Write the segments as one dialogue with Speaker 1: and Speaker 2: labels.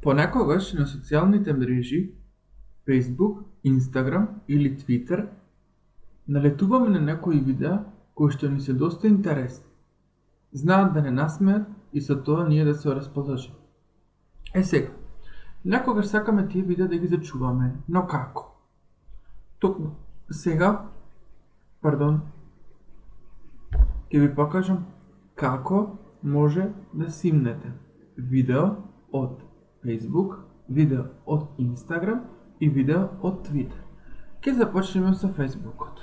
Speaker 1: Понекогаш на социјалните мрежи, Facebook, Instagram или Twitter, налетуваме на некои видеа кои што ни се доста интересни. Знаат да не насмеат и со тоа ние да се расположиме. Сега, некогаш сакаме тие видеа да ги зачуваме, но како? Токму сега, ќе ви покажам како може да симнете видео од Facebook, видео од Instagram и видео од Twitter. Ќе започнеме со Facebookот.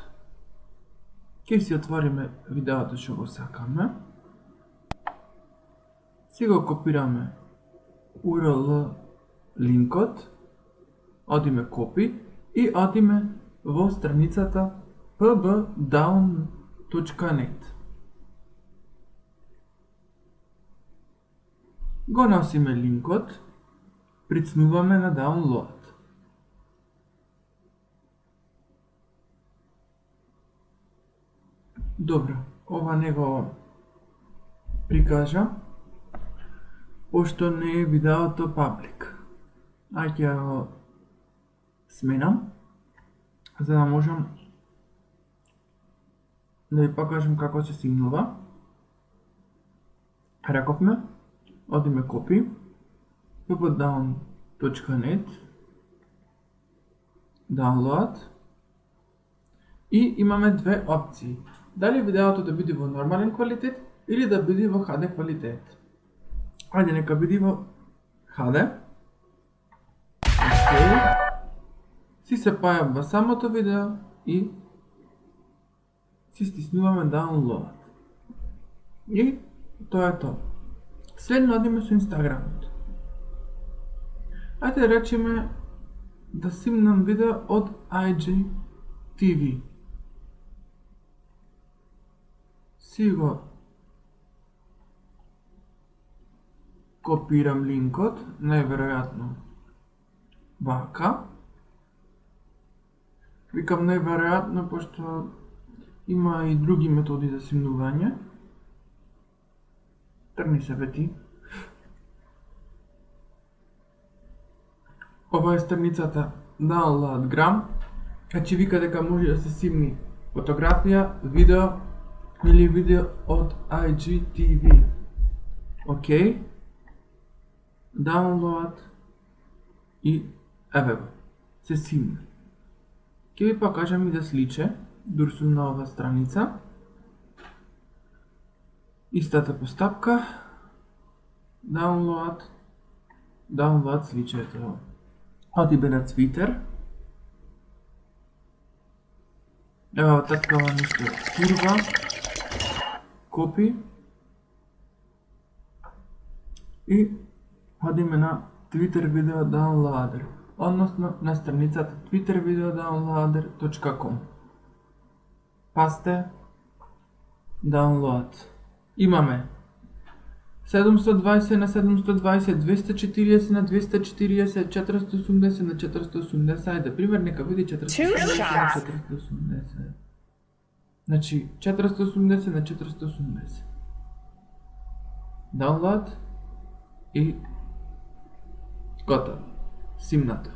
Speaker 1: Ќе си отвориме видеото што го сакаме. Си го копираме URL линкот, одиме копи и одиме во страницата pbdown.net. Го носиме линкот, прицнуваме на download. Добро, ова не го прикажа, пошто не е видеото public. Ќе го сменам, за да можам да ви покажам како се симнува. Рековме, одиме копи, pbdown.net, download и имаме две опции. Дали видеото да биде во нормален квалитет или да биде во HD квалитет. Ајде нека биде во HD. Си се појавува самото видео и си стиснуваме download. И тоа е тоа. Следно одиме со Инстаграмот. Ајде речеме да симнам видео од IGTV. Си го копирам линкот, најверојатно вака. Викам најверојатно, пошто има и други методи за симнување. Тргни се бе. Ова е страницата Downloadgram, кај вика дека може да се симни фотографија, видео или видео од IGTV. Океј. Download и еве го, се симна. Ќе ви покажам и да сличе, дур сум на ова страница. Истата постапка, download сличето. Одиме на Twitter. Ево такава нешто курва, копи и одиме на Twitter Video Downloader, односно на страницата twittervideodownloader.com. Пасте download. Имаме 720 на 720, 240 на 240, 480 на 480, ајде, пример, нека биде 480 на 480. Значи, 480 на 480. Download и готово. Симнато.